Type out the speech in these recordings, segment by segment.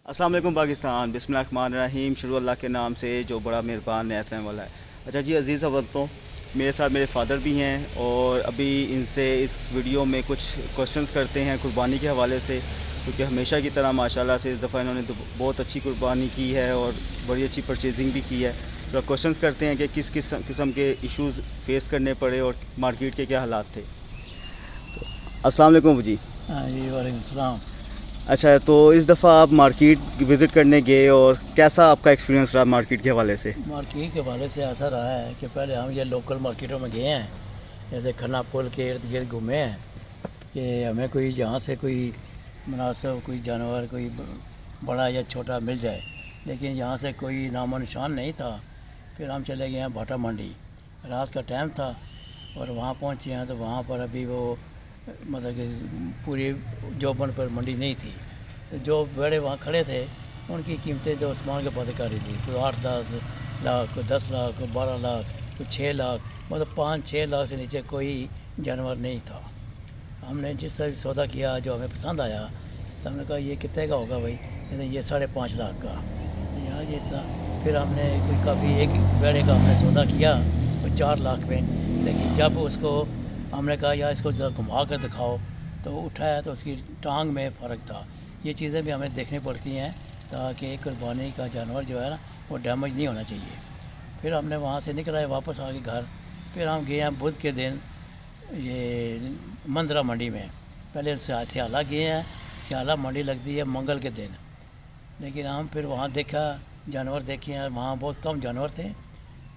अस्सलाम वालेकुम पाकिस्तान। बिस्मिल्लाहिर्रहमानिर्रहीम। शुरू अल्लाह के नाम से जो बड़ा मेहरबान नेत रहने वाला है। अच्छा जी अज़ीज़ अवतों, मेरे साथ मेरे फादर भी हैं और अभी इनसे इस वीडियो में कुछ क्वेश्चंस करते हैं कुर्बानी के हवाले से, क्योंकि हमेशा की तरह माशाल्लाह से इस दफ़ा इन्होंने तो बहुत अच्छी कुर्बानी की है और बड़ी अच्छी परचेजिंग भी की है। तो क्वेश्चंस करते हैं कि किस किस किस्म के इश्यूज़ फेस करने पड़े और मार्केट के क्या हालात थे। तो अस्सलाम वालेकुम जी। हाँ जी, वालेकुम सलाम। अच्छा, तो इस दफ़ा आप मार्केट विज़िट करने गए और कैसा आपका एक्सपीरियंस रहा मार्केट के हवाले से? मार्केट के हवाले से ऐसा रहा है कि पहले हम ये लोकल मार्केटों में गए हैं, जैसे खन्ना पुल के इर्द गिर्द घूमे हैं कि हमें कोई जहाँ से कोई मुनासिब कोई जानवर कोई बड़ा या छोटा मिल जाए, लेकिन यहाँ से कोई नामो निशान नहीं था। फिर हम चले गए हैं भाटा मंडी। रात का टाइम था और वहाँ पहुँचे हैं तो वहाँ पर अभी वो मतलब कि पूरी जोबन पर मंडी नहीं थी। तो जो बड़े वहाँ खड़े थे उनकी कीमतें जो आसमान के पौधे कर रही थी, कोई 8-10 लाख, कोई 10 लाख, कोई 12 लाख, कोई 6 लाख, मतलब 5-6 लाख से नीचे कोई जानवर नहीं था। हमने जिस तरह से सौदा किया जो हमें पसंद आया तो हमने कहा ये कितने का होगा भाई, कहते ये 5.5 लाख का। तो यार ये था। फिर हमने कोई काफ़ी एक बेड़े का हमने सौदा किया और 4 लाख में, लेकिन जब उसको हमने कहा यार इसको ज़रा घुमा कर दिखाओ तो उठाया तो उसकी टांग में फ़र्क था। ये चीज़ें भी हमें देखनी पड़ती हैं ताकि कुर्बानी का जानवर जो है ना वो डैमेज नहीं होना चाहिए। फिर हमने वहाँ से निकल आए वापस आ गए घर। फिर हम गए हैं बुध के दिन ये मंदरा मंडी में। पहले सियाला गए हैं, सियाला मंडी लगती है मंगल के दिन, लेकिन हम फिर वहाँ देखा जानवर देखे हैं, वहाँ बहुत कम जानवर थे।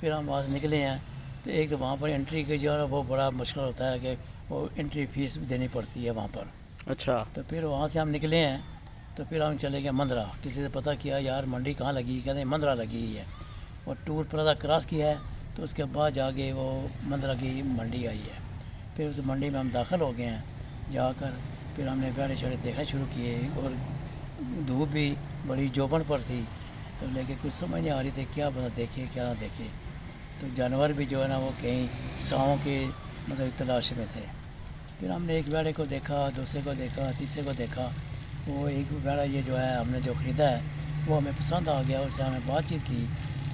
फिर हम वहाँ से निकले हैं तो एक तो वहाँ पर एंट्री की जो है वो बड़ा मुश्किल होता है कि वो एंट्री फीस देनी पड़ती है वहाँ पर। अच्छा। तो फिर वहाँ से हम निकले हैं तो फिर हम चले गए मंदरा। किसी से पता किया यार मंडी कहाँ लगी, कहते हैं मंदरा लगी हुई है। और टूर प्लाजा क्रॉस किया है तो उसके बाद जाके वो मंदरा की मंडी आई है। फिर उस मंडी में हम दाखिल हो गए हैं। जाकर फिर हमने पेड़े शेड़े देखना शुरू किए और धूप भी बड़ी जोबन पर थी, तो लेकिन कुछ समझ नहीं आ रही थी क्या पता देखे क्या ना देखे। तो जानवर भी जो है ना वो कहीं सांवों के मतलब तलाश में थे। फिर हमने एक भेड़े को देखा, दूसरे को देखा, तीसरे को देखा। वो एक भेड़ा ये जो है हमने जो ख़रीदा है वो हमें पसंद आ गया। उससे हमने बातचीत की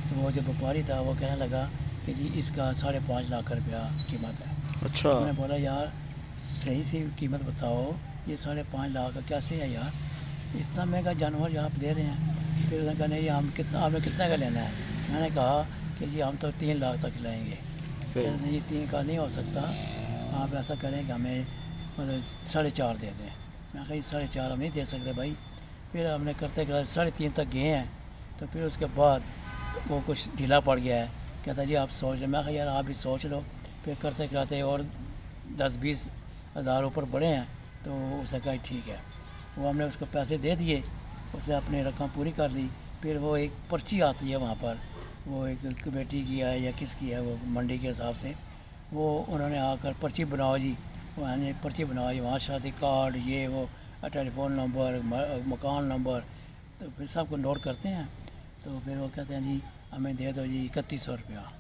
तो वो जो व्यापारी था वो कहने लगा कि जी इसका 5.5 लाख रुपया कीमत है। अच्छा। मैंने बोला यार सही सी कीमत बताओ, ये 5.5 लाख का कैसे है यार, इतना महंगा जानवर जो आप दे रहे हैं। फिर उसने कहा नहीं हम कितना, आपने कितना का लेना है। मैंने कहा कि जी हम तो 3 लाख तक लेंगे। सही। कहते नहीं 3 का नहीं हो सकता, आप ऐसा करें कि हमें मतलब 4.5 दे दें। मैं कहा 4.5 हम नहीं दे सकते भाई। फिर हमने करते करते 3.5 तक गए हैं। तो फिर उसके बाद वो कुछ ढीला पड़ गया है, कहता जी आप सोच लो। मैं कहा यार आप भी सोच लो। फिर करते करते और 10-20 हज़ार ऊपर बढ़े हैं तो उसने कहा ठीक है। वो हमने उसको पैसे दे दिए, उसने अपनी रकम पूरी कर ली। फिर वो एक पर्ची आती है वहाँ पर, वो एक कमेटी की है या किसकी है वो मंडी के हिसाब से, वो उन्होंने आकर पर्ची बनाओ जी, वो पर्ची बनाओ जी, वहाँ शादी कार्ड ये वो टेलीफोन नंबर मकान नंबर, तो फिर सबको नोट करते हैं। तो फिर वो कहते हैं जी हमें दे दो जी 3100 रुपया।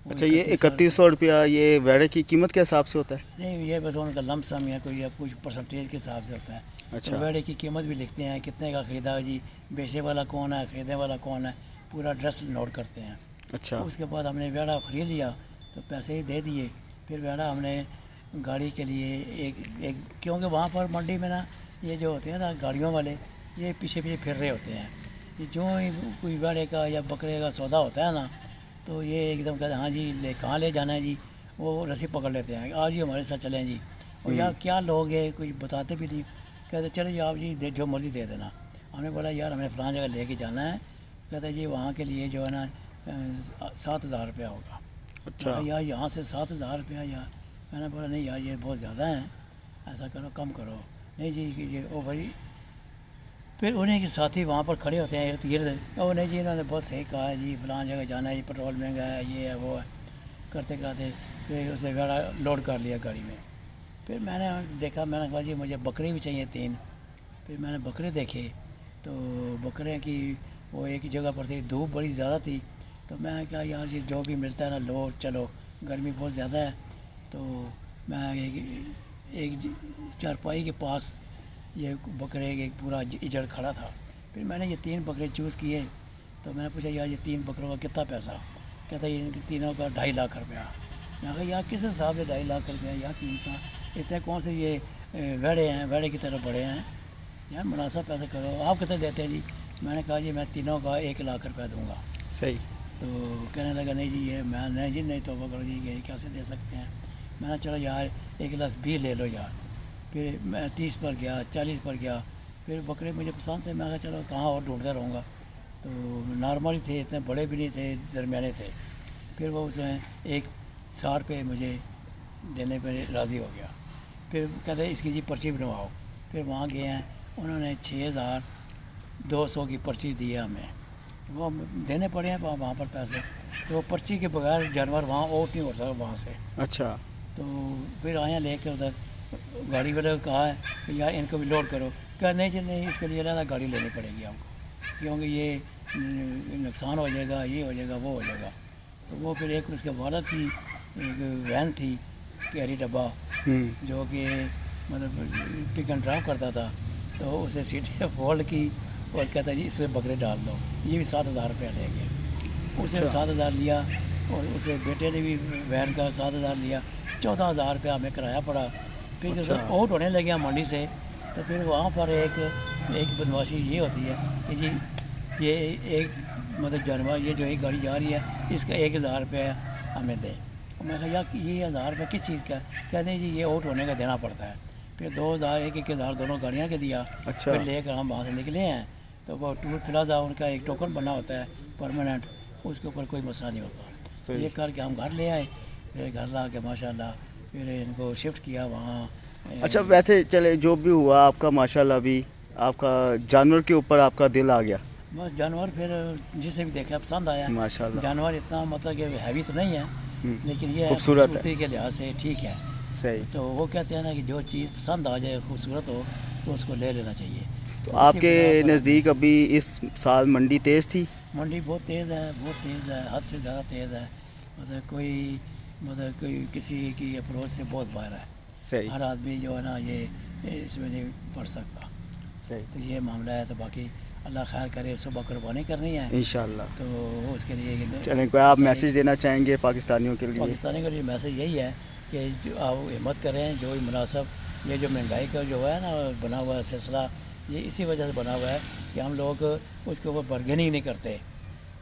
अच्छा, ये 3100 रुपया ये वेड़े की कीमत के हिसाब से होता है? नहीं ये बस उनका लमसम या कोई या कुछ परसेंटेज के हिसाब से होता है। अच्छा। तो भेड़े की कीमत भी लिखते हैं, कितने का ख़रीदा है जी, बेचने वाला कौन है, ख़रीदने वाला कौन है, पूरा एड्रेस नोट करते हैं। अच्छा। तो उसके बाद हमने भेड़ा ख़रीद लिया तो पैसे ही दे दिए। फिर भेड़ा हमने गाड़ी के लिए एक क्योंकि वहाँ पर मंडी में ना ये जो होते हैं ना गाड़ियों वाले ये पीछे पीछे फिर रहे होते हैं। ये जो ही कोई भेड़े का या बकरे का सौदा होता है ना तो ये एकदम कहते हैं हाँ जी कहाँ ले जाना है जी, वो रस्सी पकड़ लेते हैं, आज ही हमारे साथ चलें जी। और यार क्या लोग है कुछ बताते भी नहीं, कहते चलो जी आप जी जो मर्ज़ी दे देना। हमने बोला यार हमें फ़लाँ जगह लेके जाना है, कहते जी वहाँ के लिए जो है ना 7,000 रुपया होगा। अच्छा। यार यहाँ से 7,000 रुपया यार। मैंने बोला नहीं यार ये बहुत ज़्यादा है, ऐसा करो कम करो। नहीं जी ये ओ भाई। फिर उन्हीं के साथी वहाँ पर खड़े होते हैं इर्द गिर्द, और नहीं जी इन्होंने बहुत सही कहा है जी फ़लाँ जगह जाना है जी, पेट्रोल महंगा है ये है वो है, करते करते फिर उसे गाड़ा लोड कर लिया गाड़ी में। फिर मैंने देखा, मैंने कहा जी मुझे बकरी भी चाहिए 3। फिर मैंने बकरे देखे तो बकरे की वो एक जगह पर थी, धूप बड़ी ज़्यादा थी। तो मैं कहा यार जी जो भी मिलता है ना लो चलो, गर्मी बहुत ज़्यादा है। तो मैं एक चारपाई के पास ये बकरे एक पूरा इजड़ खड़ा था। پھر میں نے یہ 3 بکرے چوز کیے تو میں نے پوچھا یار یہ 3 بکروں کا کتنا پیسہ؟ کہتا ہے ان تینوں کا 2.5 لاکھ روپیہ۔ میں کہا یار کس حساب سے 2.5 لاکھ روپیہ یار قیمت کا، اتنے کون سے یہ ویڑے ہیں، ویڑے کی طرح بڑے ہیں یار، مناسب پیسہ کرو۔ آپ کتنے دیتے ہیں جی؟ میں نے کہا جی میں تینوں کا 1 لاکھ روپیہ دوں گا۔ صحیح۔ تو کہنے لگا نہیں جی یہ میں نہیں جی نہیں توبہ کرو جی یہ کیسے دے سکتے ہیں؟ میں نے چلو یار 1 گلاس 20 لے لو یار۔ پھر میں 30 پر گیا، 40 پر گیا، پھر بکرے مجھے پسند تھے، میں کہا چلو کہاں اور ڈھونڈتا رہوں گا، تو نارمل ہی تھے، اتنے بڑے بھی نہیں تھے، درمیانے تھے۔ پھر وہ اس میں 160 روپے مجھے دینے پہ راضی ہو گیا۔ پھر کہتے اس کی جی پرچی بنواؤ۔ پھر وہاں گئے ہیں، انہوں نے 6200 کی پرچی دی ہے ہمیں، وہ دینے پڑے ہیں وہاں پر پیسے، تو وہ پرچی کے بغیر جانور وہاں آؤٹ نہیں ہوتا وہاں سے۔ اچھا۔ تو پھر آئیں لے کے ادھر گاڑی والے کو کہا ہے کہ یار ان کو بھی لوڈ کرو، کہا نہیں جی نہیں اس کے لیے علیحدہ گاڑی لینی پڑے گی آپ کو، کیونکہ یہ نقصان ہو جائے گا، یہ ہو جائے گا، وہ ہو جائے گا۔ تو وہ پھر ایک اس کے والد کی ایک وین تھی کیری ڈبہ، جو کہ مطلب پک اینڈ ڈراپ کرتا تھا، تو اسے سیٹیں فولڈ کی اور کہتا جی اس میں بکرے ڈال دو، یہ بھی 7000 روپیہ لے گیا۔ اسے 7000 لیا، اور اسے بیٹے نے بھی وین کا 7000 لیا، 14000 روپیہ ہمیں کرایہ پڑا۔ پھر جب آؤٹ ہونے لگے منڈی سے، تو پھر وہاں پر ایک بدماشی یہ ہوتی ہے کہ جی یہ ایک مطلب جانور یہ جو ایک گاڑی جا رہی ہے اس کا 1000 روپیہ ہمیں دیں۔ میں کہا یار یہ 1000 روپیہ کس چیز کا ہے؟ کہتے ہیں جی یہ آؤٹ ہونے کا دینا پڑتا ہے۔ پھر 2000 1000 دونوں گاڑیاں کے دیا۔ اچھا۔ پھر لے کر ہم وہاں سے نکلے ہیں، تو وہ ٹور پلازا ان کا ایک ٹوکن بنا ہوتا ہے پرماننٹ، اس کے اوپر کوئی مسئلہ نہیں ہوتا۔ یہ کر کے ہم گھر لے آئے، پھر گھر لا کے ماشاءاللہ پھر ان کو شفٹ کیا وہاں۔ اچھا ویسے چلے جو بھی ہوا آپ کا ماشاءاللہ بھی آپ کا جانور کے اوپر آپ کا دل آ گیا۔ بس جانور پھر جسے بھی دیکھا پسند آیا۔ ماشاءاللہ۔ جانور اتنا مطلب کہ ہیوی تو نہیں ہے، لیکن یہ خوبصورت ہے، خوبصورتی کے لحاظ سے ٹھیک ہے۔ صحیح۔ تو وہ کہتے ہیں نا کہ جو چیز پسند آ جائے، خوبصورت ہو، تو اس کو لے لینا چاہیے۔ تو آپ کے نزدیک ابھی اس سال منڈی تیز تھی؟ منڈی بہت تیز ہے، بہت تیز ہے، حد سے زیادہ تیز ہے۔ کوئی کسی کی اپروچ سے بہت باہر ہے۔ صحیح۔ ہر آدمی جو ہے نا یہ اس میں نہیں پڑھ سکتا۔ صحیح۔ تو یہ معاملہ ہے، تو باقی اللہ خیر کرے، صبح قربانی کرنی ہے انشاءاللہ۔ تو اس کے لیے چلیں کوئی آپ میسیج دینا چاہیں گے پاکستانیوں کے لیے؟ پاکستانی کا جو میسیج یہی ہے کہ جو آپ ہمت کریں، جو مناسب یہ جو مہنگائی کا جو ہے نا بنا ہوا سلسلہ، یہ اسی وجہ سے بنا ہوا ہے کہ ہم لوگ اس کے اوپر بارگیننگ نہیں کرتے۔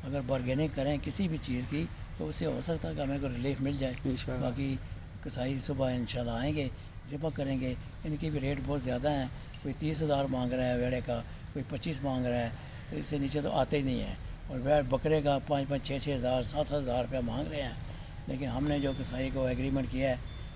اگر بارگیننگ کریں کسی بھی چیز کی تو اس سے ہو سکتا ہے کہ ہمیں کوئی ریلیف مل جائے۔ انشاءاللہ۔ باقی کسائی صبح انشاءاللہ آئیں گے، ذبح کریں گے۔ ان کی بھی ریٹ بہت زیادہ ہیں، کوئی 30,000 مانگ رہا ہے ویڑے کا، کوئی 25 مانگ رہا ہے، تو اس سے نیچے تو آتے ہی نہیں ہیں۔ اور ویڑ بکرے کا 5,000 6,000 7,000 روپیہ مانگ رہے ہیں، لیکن ہم نے جو کسائی کو ایگریمنٹ کیا ہے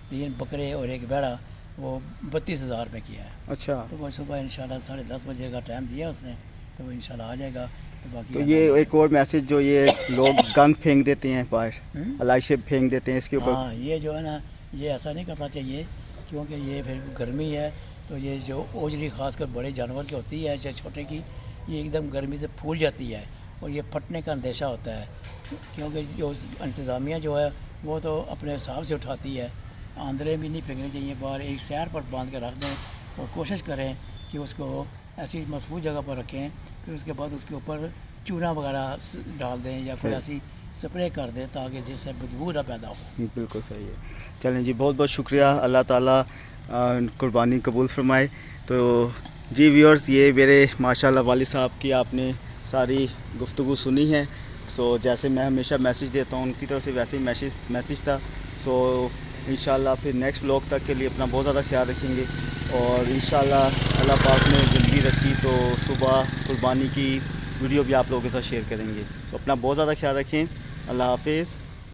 3 بکرے اور 1 ویڑا، وہ 32,000 روپے کیا ہے۔ اچھا۔ تو وہ صبح انشاءاللہ 10:30 بجے کا ٹائم دیا اس نے، تو وہ انشاءاللہ آ جائے گا۔ باقی تو یہ ایک اور میسیج جو یہ لوگ گند پھینک دیتے ہیں باہر، علائشیں پھینک دیتے ہیں، اس کے اوپر؟ ہاں یہ جو ہے نا یہ ایسا نہیں کرنا چاہیے، کیونکہ یہ پھر گرمی ہے، تو یہ جو اوجری خاص کر بڑے جانور کی ہوتی ہے چاہے چھوٹے کی، یہ ایک دم گرمی سے پھول جاتی ہے اور یہ پھٹنے کا اندیشہ ہوتا ہے، کیونکہ جو انتظامیہ جو ہے وہ تو اپنے حساب سے اٹھاتی ہے۔ آندرے بھی نہیں پھینکنے چاہیے باہر، ایک سیر پر باندھ کے رکھ دیں اور کوشش کریں کہ اس کو ایسی محفوظ جگہ پر رکھیں، پھر اس کے بعد اس کے اوپر چونا وغیرہ ڈال دیں یا کوئی ایسی سپرے کر دیں تاکہ جس سے بدبو نہ پیدا ہو۔ بالکل صحیح ہے۔ چلیں جی بہت بہت شکریہ، اللہ تعالیٰ قربانی قبول فرمائے۔ تو جی ویورز، یہ میرے ماشاءاللہ والد صاحب کی آپ نے ساری گفتگو سنی ہے۔ سو جیسے میں ہمیشہ میسیج دیتا ہوں ان کی طرف سے ویسے ہی میسیج تھا۔ سو انشاءاللہ پھر نیکسٹ بلاگ تک کے لیے اپنا بہت زیادہ خیال رکھیں گے، اور انشاءاللہ اللہ پاک نے زندگی رکھی تو صبح قربانی کی ویڈیو بھی آپ لوگوں کے ساتھ شیئر کریں گے۔ تو اپنا بہت زیادہ خیال رکھیں۔ اللہ حافظ۔